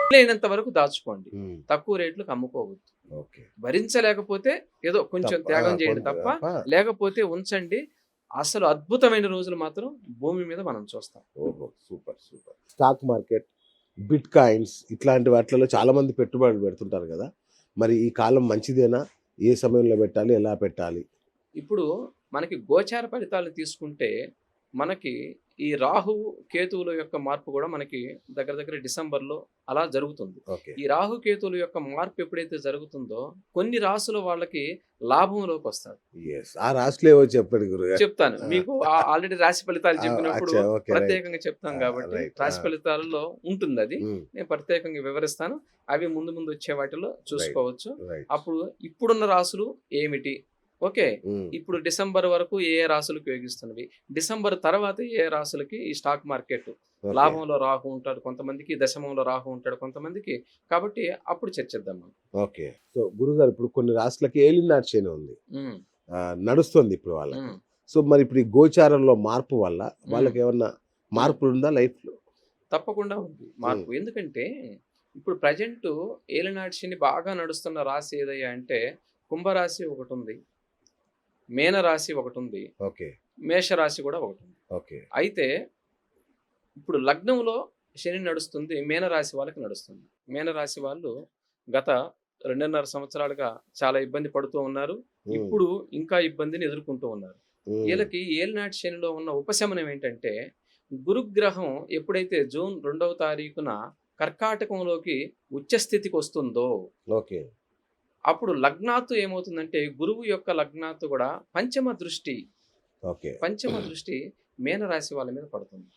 లేనంత వరకు దాచుకోండి. హ్మ్. తక్కువ రేట్లకు అమ్ముకోవద్దు. ఓకే. భరించలేకపోతే ఏదో కొంచెం త్యాగం చేయండి కొంత తప్ప, తప్ప లేకపోతే ఉంచండి. అసలు అద్భుతమైన రోజులు మాత్రం భూమి మీద మనం చూస్తాం. ఓహో! Super. Super. Stock market, bit coins ఇట్లాంటి వాటిలలో చాలామంది పెట్టుబడులు పెడుతుంటారు గదా! మరి ఈ కాలం మంచిదేనా? ఏ సమయంలో పెట్టాలి? ఎలా పెట్టాలి? ఇప్పుడు మనకి గోచార ఫలితాలు తీసుకుంటే, మనకి ఈ రాహువు, కేతువుల యొక్క మార్పు గూడా మనకి దగ్గర దగ్గర డిసెంబర్‌లో అలా జరుగుతుంది. ఓకే. ఈ రాహు, కేతువుల యొక్క మార్పు ఎప్పుడైతే జరుగుతుందో, కొన్ని రాసుల వాళ్ళకి లాభంలోకొస్తారు. యెస్. ఆ రాశులు ఏవో చెప్పండి గురుగారు. చెప్తాను. ఆ! మీకు ఆల్రెడీ రాశి ఫలితాలు చెప్పినప్పుడు అచ్చా! ఓకే. రైట్. ప్రత్యేకంగా చెప్తాం గాబట్టి, రైట్. రాశి ఫలితాలలో ఉంటుందది. హ్మ్. నేను ప్రత్యేకంగా వివరిస్తాను. అవి ముందు ముందు వచ్చే వాటిలో రైట్. చూసుకోవచ్చు. రైట్. అప్పుడు ఇప్పుడున్న రాసులు ఏమిటి? ఓకే. హ్మ్. ఇప్పుడు డిసెంబర్ వరకు ఏ ఏ రాసులకు యోగిస్తున్నవి? డిసెంబర్ తర్వాత ఏ రాసులకి ఈ స్టాక్ మార్కెట్ ఓకే. లాభంలో రాహు ఉంటాడు. కొంతమందికి దశమంలో రాహు ఉంటాడు. కొంతమందికి కాబట్టి అప్పుడు చర్చిద్దాం మనం. ఓకే. సో, గురుగారు ఇప్పుడు కొన్ని రాశులకి ఏలినాటి శని ఉంది. హ్మ్. నడుస్తుంది ఇప్పుడు వాళ్ళకి. హ్మ్. సో, మరి ఇప్పుడు ఈ గోచారంలో మార్పు వల్ల హ్మ్. వాళ్ళకేమన్నా హ్మ్. మార్పులుందా లైఫ్‌లో? తప్పకుండా ఉంది హ్మ్. మార్పు. ఎందుకంటే, ఇప్పుడు ప్రెజెంటు ఏలినాటి శని బాగా నడుస్తున్న రాశి ఏదయ్యా అంటే, కుంభరాశి ఒకటుంది. మీనరాశి ఒకటుంది. ఓకే. మేషరాశి గూడా ఒకటుంది. ఓకే. అయితే, ఇప్పుడు లగ్నంలో శని నడుస్తుంది. మీనరాశి వాళ్ళకి నడుస్తుంది. మీనరాశి వాళ్ళు గత 2.5 సంవత్సరాలుగా చాలా ఇబ్బంది పడుతూ ఉన్నారు. హ్మ్. ఇప్పుడు ఇంకా ఇబ్బందిని ఎదుర్కొంటూ ఉన్నారు. హ్మ్. ఈళ్ళకి ఏలినాటి శనిలో ఉన్న ఉపశమనం ఏంటంటే, గురుగ్రహం ఎప్పుడైతే జూన్ 2వ తారీఖున కర్కాటకంలోకి ఉచ్చ స్థితికొస్తుందో, ఓకే. అప్పుడు లగ్నాత్తు ఏమవుతుందంటే, గురువు యొక్క లగ్నాత్తు గూడా ఓకే. పంచమ దృష్టి మీనరాశి వాళ్ళ మీద పడుతుంది.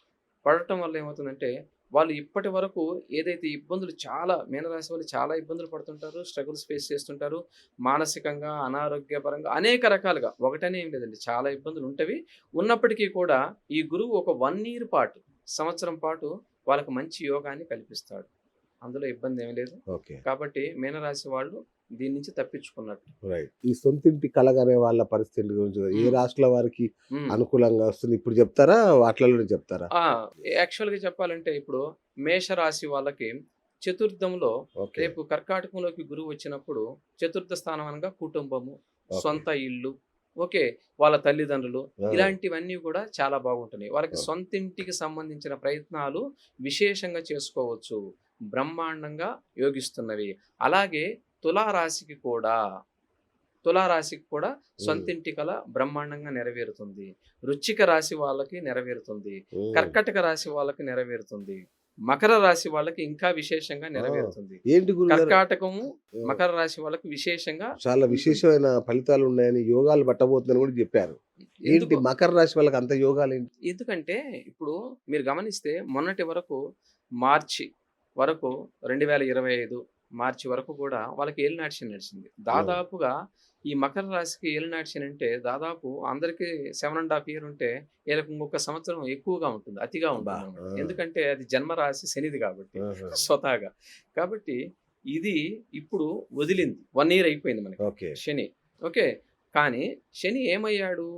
పడటం వల్ల ఏమవుతుందంటే, వాళ్ళు ఇప్పటి వరకు ఏదైతే ఇబ్బందులు చాలా మీనరాశి వాళ్ళు చాలా ఇబ్బందులు పడుతుంటారు. స్ట్రగుల్స్ ఫేస్ చేస్తుంటారు. మానసికంగా, అనారోగ్యపరంగా అనేక రకాలుగా. ఒకటని ఏం లేదండి. చాలా ఇబ్బందులుంటవి. ఉన్నప్పటికీ కూడా ఈ గురువు ఒక 1 ఇయర్ పాటు, సంవత్సరం పాటు వాళ్ళకి మంచి యోగాన్ని కల్పిస్తాడు. అందులో ఇబ్బందేమీ లేదు. ఓకే. కాబట్టి మీనరాశి వాళ్ళు దీని నుంచి తప్పించుకున్నట్టు. రైట్. ఈ సొంతింటి కలగనే వాళ్ళ పరిస్థితి గురించి ఏ హ్మ్. రాశుల వారికి హ్మ్. అనుకూలంగా వస్తుంది? ఇప్పుడు చెప్తారా? వాటిలలోనే చెప్తారా? ఆ! యాక్చువల్‌గా చెప్పాలంటే ఇప్పుడు మేషరాశి వాళ్ళకి చతుర్థంలో ఓకే. రేపు కర్కాటకంలోకి గురువు వచ్చినప్పుడు చతుర్థ స్థానం అనగా కుటుంబము, ఓకే. సొంత ఇల్లు, ఓకే. వాళ్ళ తల్లిదండ్రులు ఆ! ఇలాంటివన్నీ కూడా చాలా బాగుంటున్నాయి. వాళ్ళకి ఆ! సొంతింటికి సంబంధించిన ప్రయత్నాలు విశేషంగా చేసుకోవచ్చు. బ్రహ్మాండంగా యోగిస్తున్నవి. అలాగే తులారాశికి కూడా తులారాశికి కూడా హ్మ్. సొంతింటి కల బ్రహ్మాండంగా నెరవేరుతుంది. వృశ్చిక రాశి వాళ్ళకి నెరవేరుతుంది. హ్మ్. కర్కటక రాశి వాళ్ళకి నెరవేరుతుంది. మకర రాశి వాళ్ళకి ఇంకా విశేషంగా ఆ! నెరవేరుతుంది. ఏంటి గురుగారు? కర్కాటకము, ఆ! మకర రాశి వాళ్ళకి విశేషంగా చాలా ఉంటుంది. విశేషమైన ఫలితాలున్నాయని, యోగాలు పట్టబోతుందని గూడా జెప్పారు. ఏంటి ఎందుకు మకర రాశి వాళ్ళకి అంత యోగాలేంటి? ఎందుకంటే ఇప్పుడు మీరు గమనిస్తే మొన్నటి వరకు మార్చి వరకు 2025 మార్చి వరకు కూడా వాళ్ళకి ఏలినాటి శని నడిచింది. ఆ! దాదాపుగా ఈ మకర రాశికి ఏలినాటి శని అంటే దాదాపు అందరికి 7 ½ ఇయర్ ఉంటే వీళ్ళకి ఇంకొక సంవత్సరం ఎక్కువగా ఉంటుంది. అతిగా అబ్బా! ఉంటుందన్నమాట. ఆ! ఎందుకంటే అది జన్మరాశి శనిది కాబట్టి ఆహా! స్వతహాగా. కాబట్టి ఇది ఇప్పుడు వదిలింది. 1 ఇయర్ అయిపోయింది మనకి ఓకే. శని. ఓకే. కానీ శని ఏమయ్యాడు?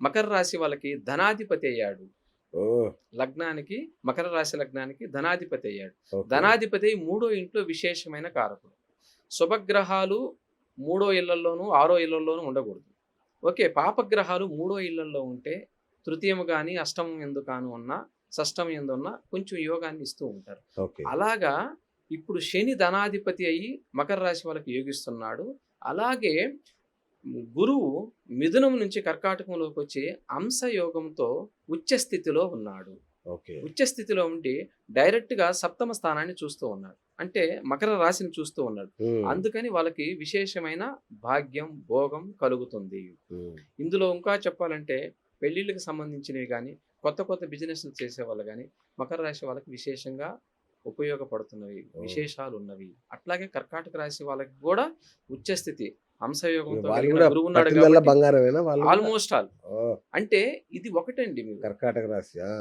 మకర రాశి వాళ్ళకి ధనాధిపతి అయ్యాడు. ఓహ్! లగ్నానికి మకర రాశి లగ్నానికి ధనాధిపతి అయ్యాడు. ఓకే. ధనాధిపతి మూడో ఇంట్లో విశేషమైన కారకుడు. శుభగ్రహాలు మూడో ఇళ్లల్లోనూ, ఆరో ఇళ్లల్లోనూ ఉండకూడదు. ఓకే. పాపగ్రహాలు మూడో ఇళ్లల్లో ఉంటే తృతీయము గాని, అష్టమం ఎందు కాను ఉన్నా, షష్టమం ఎందున్నా కొంచెం యోగాన్ని ఇస్తూ ఉంటారు. ఓకే. అలాగా ఇప్పుడు శని ధనాధిపతి అయ్యి మకర రాశి వాళ్ళకి యోగిస్తున్నాడు. అలాగే గురువు మిథునం నుంచి కర్కాటకంలోకొచ్చి అంశయోగంతో ఉచ్చ స్థితిలో ఉన్నాడు. ఓకే. ఉచ్చ స్థితిలో ఉండి డైరెక్ట్‌గా సప్తమ స్థానాన్ని చూస్తూ ఉన్నాడు. అంటే మకర రాశిని చూస్తూ ఉన్నాడు. హ్మ్. అందుకని వాళ్ళకి విశేషమైన భాగ్యం, భోగం కలుగుతుంది. హ్మ్. ఇందులో ఇంకా చెప్పాలంటే పెళ్ళిళ్ళకి సంబంధించినవి గానీ, కొత్త కొత్త బిజినెస్‌లు చేసేవాళ్ళు గానీ, మకర రాశి వాళ్ళకి విశేషంగా ఉపయోగపడుతున్నవి. ఓహ్! విశేషాలున్నవి. అట్లాగే కర్కాటక రాశి వాళ్ళకి గూడా ఉచ్చస్థితి ఇగ హంసయోగంతో వాళ్ళు కలిగిన గూడా గురువున్నాడు పట్టిందల్లా గాబట్టి బంగారమేనా వాళ్ళు గూడా? Almost all. ఓహ్! అంటే ఇది ఒకటండి కర్కాటక రాశి. ఆ!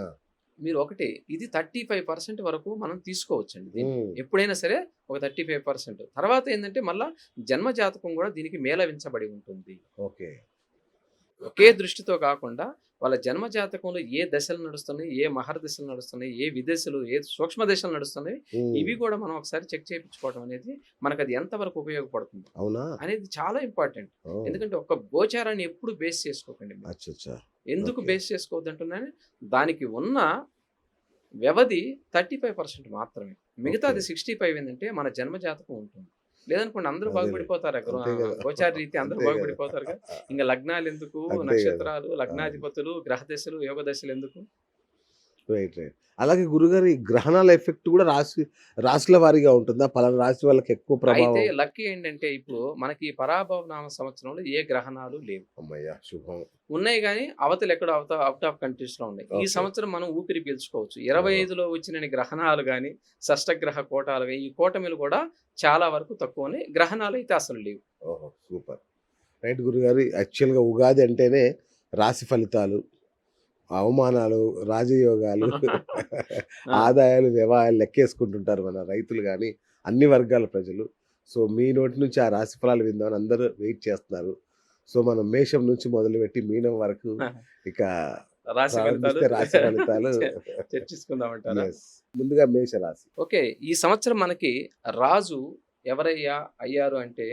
మీరు ఒకటే ఇది 35% వరకు మనం తీసుకోవచ్చండి దీన్ని. హ్మ్. ఎప్పుడైనా సరే ఒక 35% తర్వాత ఏందంటే మళ్ళా జన్మ జాతకం గూడా దీనికి మేళవించబడి ఉంటుంది. ఓకే. ఒకే దృష్టితో కాకుండా వాళ్ళ జన్మ జాతకంలో ఏ దశలు నడుస్తున్నాయి, ఏ మహర్దశలు నడుస్తున్నాయి, ఏ విదశలు, ఏ సూక్ష్మ దశలు నడుస్తున్నాయి, ఇవి కూడా మనం ఒకసారి చెక్ చేయించుకోవడం అనేది మనకు అది ఎంతవరకు ఉపయోగపడుతుంది అవునా? అనేది చాలా ఇంపార్టెంట్. ఓహ్! ఎందుకంటే ఒక్క గోచారాన్ని ఎప్పుడు బేస్ చేసుకోకండి మీరు. అచ్చచ్చా! ఎందుకు ఓకే. బేస్ చేసుకోవద్దు అంటున్నాను, దానికి ఉన్న వ్యవధి 35% మాత్రమే. మిగతాది ఓకే. 65 ఏంటంటే మన జన్మ జాతకం ఉంటుంది. లేదనుకోండి అందరూ అదేలే. బాగుపడిపోతారు. అంతే గదా! గోచార రీత్యా అందరూ అంతే గదా! బాగుపడిపోతారుగా. ఇంక లగ్నాలెందుకు, అంతే గదా! నక్షత్రాలు, అవును. లగ్నాధిపతులు, గ్రహ దశలు, యోగ దశలెందుకు? రైట్. రైట్. అలాగే గురుగారు ఈ గ్రహణాల ఎఫెక్ట్ కూడా రాశుల వారీగా ఉంటుందా? పలానా రాశి వాళ్ళకి ఎక్కువ అయితే ప్రభావం. లక్కీ ఏంటంటే ఇప్పుడు మనకి పరాభవ నామ సంవత్సరంలో ఏ గ్రహణాలు లేవు. హమ్మయ్య! శుభం. ఉన్నాయి గానీ అవతల ఎక్కడో ఔట్ ఆఫ్ కంట్రీస్‌లో ఉన్నాయి. ఈ ఓకే. సంవత్సరం మనం ఊపిరి పీల్చుకోవచ్చు. ఓహో! 25లో వచ్చినన్ని గ్రహణాలు గాని, షష్టగ్రహ కూటాలు గాని, ఈ కూటమిలు కూడా చాలా వరకు తక్కువనే. గ్రహణాలైతే అసలు లేవు. ఓహో! సూపర్. రైట్ గురుగారు. యాక్చువల్‌గా ఉగాది అంటేనే రాశి ఫలితాలు, అవమానాలు, రాజయోగాలు, ఆ! ఆదాయాలు, వ్యవాయాలు లెక్కేసుకుంటుంటారు మన రైతులు గాని, అన్ని వర్గాల ప్రజలు. సో, మీ నోటి నుంచి ఆ రాశి ఫలాలు విందామని అందరూ వెయిట్ చేస్తున్నారు. సో, మనం మేషం నుంచి మొదలుపెట్టి మీనం వరకు ఇక రాశి ఫలితాలు ప్రారంభిస్తే రాశి ఫలితాలు. చర్చించుకుందామంటారా? యెస్. ముందుగా మేషరాశి. ఓకే. ఈ సంవత్సరం మనకి రాజు అయ్యారు అంటే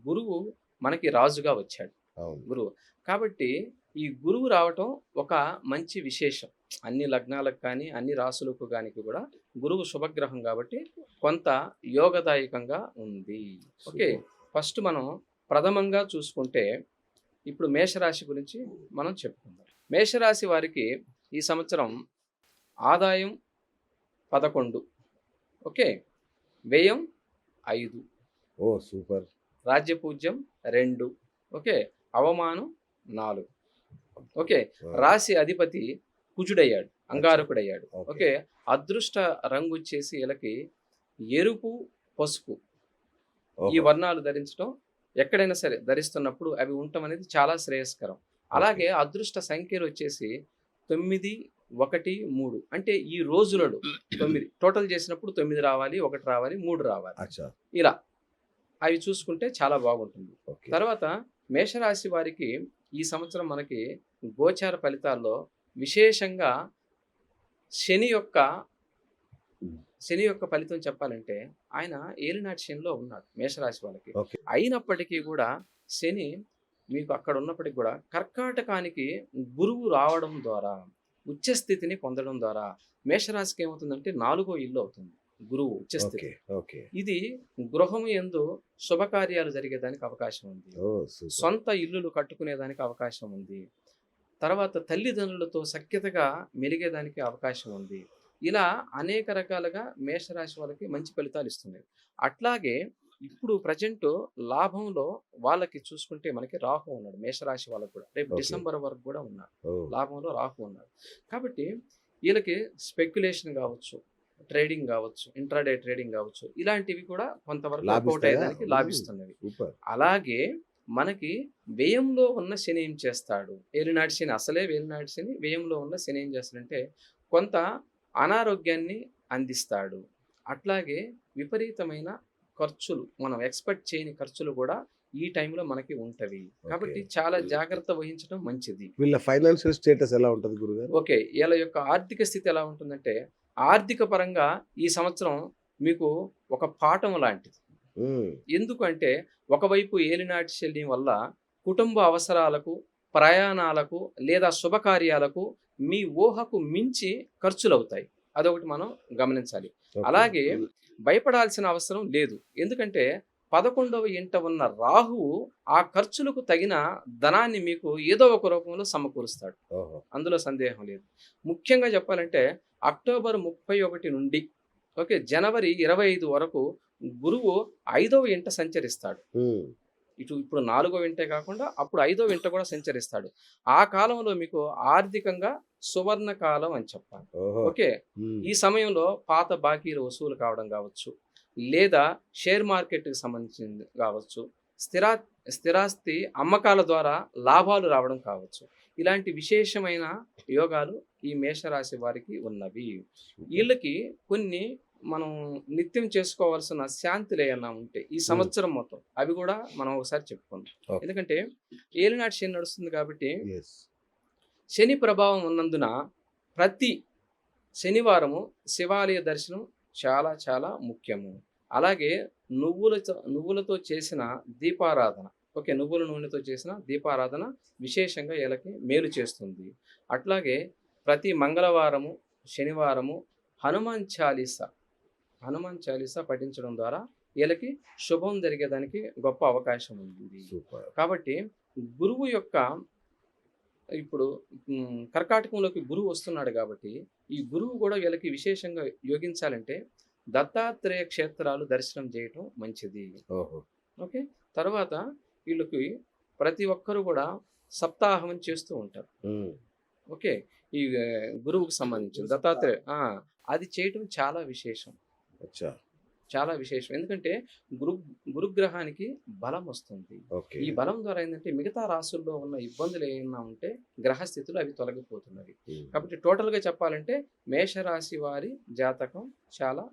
గురువు మనకి రాజుగా వచ్చాడు. అవును. గురువు. కాబట్టి ఈ గురువు రావటం ఒక మంచి విశేషం. అన్ని లగ్నాలకు కానీ, అన్ని రాసులకు గానికి కూడా గురువు శుభగ్రహం కాబట్టి కొంత యోగదాయకంగా ఉంది. ఓకే. సూపర్. ఫస్ట్ మనం ప్రథమంగా చూసుకుంటే ఇప్పుడు మేషరాశి గురించి మనం చెప్పుకుందాం. మేషరాశి వారికి ఈ సంవత్సరం ఆదాయం 11, ఓకే. వ్యయం 5, ఓహ్! సూపర్. రాజ్యపూజ్యం 2, ఓకే. అవమానం 4, ఓకే. ఆ! రాశి అధిపతి కుజుడయ్యాడు, అంగారకుడయ్యాడు. ఓకే. ఓకే. అదృష్ట రంగు వచ్చేసి వీళ్ళకి ఎరుపు, పసుపు ఈ ఓహో! వర్ణాలు ధరించడం ఎక్కడైనా సరే ధరిస్తున్నప్పుడు అవి ఉండటం అనేది చాలా శ్రేయస్కరం. అలాగే అదృష్ట సంఖ్యలు వచ్చేసి 9, 1, 3 అంటే ఈ రోజులలో 9 టోటల్ చేసినప్పుడు 9 రావాలి, 1 రావాలి, 3 రావాలి. అచ్చా! ఇలా అవి చూసుకుంటే చాలా బాగుంటుంది. ఓకే. తర్వాత మేషరాశి వారికి ఈ సంవత్సరం మనకి గోచార ఫలితాల్లో విశేషంగా శని యొక్క హ్మ్. శని యొక్క ఫలితం చెప్పాలంటే ఆయన ఏలినాటి శనిలో ఉన్నాడు మేషరాశి వాళ్ళకి. ఓకే. అయినప్పటికీ కూడా శని మీకు అక్కడ ఉన్నప్పటికి కూడా కర్కాటకానికి గురువు రావడం ద్వారా ఉచ్చ స్థితిని పొందడం ద్వారా మేషరాశికి ఏమవుతుందంటే 4వ ఇల్లు అవుతుంది గురువు ఉచ్చస్థితి. ఓకే. ఓకే. ఇది గృహం యందు శుభకార్యాలు జరిగేదానికి అవకాశం ఉంది. ఓహ్! సూపర్. సొంత ఇల్లులు కట్టుకునేదానికి అవకాశం ఉంది. తర్వాత తల్లిదండ్రులతో సఖ్యతగా మెలిగేదానికి అవకాశం ఉంది. ఇలా అనేక రకాలుగా మేషరాశి వాళ్ళకి మంచి ఫలితాలు ఇస్తున్నాయి. అట్లాగే ఇప్పుడు ప్రజెంట్ లాభంలో వాళ్ళకి చూసుకుంటే మనకి రాహు ఉన్నాడు మేషరాశి వాళ్ళకి కూడా. రేపు ఓకే. డిసెంబర్ వరకు కూడా ఉన్నాడు. ఓహ్! లాభంలో రాహు ఉన్నాడు. కాబట్టి వీళ్ళకి స్పెక్యులేషన్ కావచ్చు, ట్రేడింగ్ కావచ్చు, ఇంట్రాడే ట్రేడింగ్ కావచ్చు, ఇలాంటివి కూడా కొంతవరకు వర్కౌట్ లాభిస్తాయా? అయ్యేదానికి లాభిస్తున్నవి. సూపర్. అలాగే మనకి వ్యయంలో ఉన్న శని ఏం చేస్తాడు? ఏలినాటి శని అసలే ఏలినాటి శని, వ్యయంలో ఉన్న శని ఏం చేస్తాడంటే కొంత అనారోగ్యాన్ని అందిస్తాడు. అట్లాగే విపరీతమైన ఖర్చులు, మనం ఎక్స్‌పెక్ట్ చేయని ఖర్చులు కూడా ఈ టైంలో మనకి ఉంటవి. కాబట్టి ఓకే. చాలా జాగ్రత్త వహించడం మంచిది. వీళ్ళ ఫైనాన్షియల్ స్టేటస్ ఎలా ఉంటది గురుగారు? ఓకే. ఈళ్ళ యొక్క ఆర్థిక స్థితి ఎలా ఉంటుందంటే, ఆర్థిక పరంగా ఈ సంవత్సరం మీకు ఒక పాఠం లాంటిది. హ్మ్. ఎందుకంటే ఒకవైపు ఏలినాటి శని వల్ల కుటుంబ అవసరాలకు, ప్రయాణాలకు లేదా శుభకార్యాలకు మీ ఊహకు మించి ఖర్చులవుతాయి. అదొకటి మనం గమనించాలి. ఓకే. అలాగే భయపడాల్సిన అవసరం లేదు. ఎందుకంటే 11వ ఇంట ఉన్న రాహువు ఆ ఖర్చులకు తగిన ధనాన్ని మీకు ఏదో ఒక రూపంలో సమకూరుస్తాడు. ఓహో! అందులో సందేహం లేదు. ముఖ్యంగా చెప్పాలంటే అక్టోబర్ 31 నుండి ఓకే. జనవరి 25 వరకు గురువు 5వ ఇంట సంచరిస్తాడు. హ్మ్. ఇప్పుడు 4వ ఇంటే కాకుండా అప్పుడు 5వ ఇంట కూడా సంచరిస్తాడు. ఆ కాలంలో మీకు ఆర్థికంగా సువర్ణ కాలం అని చెప్పాలి. ఓహో! ఓకే. హ్మ్. ఈ సమయంలో పాత బాకీలు వసూలు కావడం కావచ్చు, లేదా షేర్ మార్కెట్‌కి సంబంధించింది కావచ్చు, స్థిరాస్తి అమ్మకాల ద్వారా లాభాలు రావడం కావచ్చు. ఇలాంటి విశేషమైన యోగాలు ఈ మేషరాశి వారికి ఉన్నవి. సూపర్. వీళ్ళకి కొన్ని మనం నిత్యం చేసుకోవాల్సిన శాంతులు ఏమన్నా ఉంటే ఈ సంవత్సరం మొత్తం అవి కూడా మనం ఒకసారి చెప్పుకుందాం. ఓకే. ఎందుకంటే ఏలినాటి శని నడుస్తుంది కాబట్టి ఎస్. శని ప్రభావం ఉన్నందున ప్రతి శనివారము శివాలయ దర్శనం చాలా చాలా ముఖ్యము. అలాగే నువ్వులతో చేసిన దీపారాధన, ఓకే, నువ్వుల నూనెతో చేసిన దీపారాధన విశేషంగా వీళ్ళకి మేలు చేస్తుంది. అట్లాగే ప్రతి మంగళవారము, శనివారము హనుమాన్ చాలీసా పఠించడం ద్వారా వీళ్ళకి శుభం జరిగేదానికి గొప్ప అవకాశం ఉంది. సూపర్. కాబట్టి గురువు యొక్క ఇప్పుడు కర్కాటకంలోకి గురువు వస్తున్నాడు కాబట్టి ఈ గురువు కూడా వీళ్ళకి విశేషంగా యోగించాలంటే దత్తాత్రేయ క్షేత్రాలు దర్శనం చేయటం మంచిది. ఓహో. ఓకే. తర్వాత వీళ్ళకి ప్రతి ఒక్కరు కూడా సప్తాహం అని చేస్తూ ఉంటారు. ఉమ్. ఓకే. ఈ గురువుకు సంబంధించిన దత్తాత్రేయ అది చేయటం చాలా విశేషం. అచ్చా. చాలా విశేషం. ఎందుకంటే గురుగ్రహానికి బలం వస్తుంది. ఓకే. ఈ బలం ద్వారా ఏంటంటే మిగతా రాసుల్లో ఉన్న ఇబ్బందులు ఏమైనా ఉంటే గ్రహస్థితులు అవి తొలగిపోతున్నవి. ఉమ్. కాబట్టి టోటల్గా చెప్పాలంటే మేషరాశి వారి జాతకం చాలా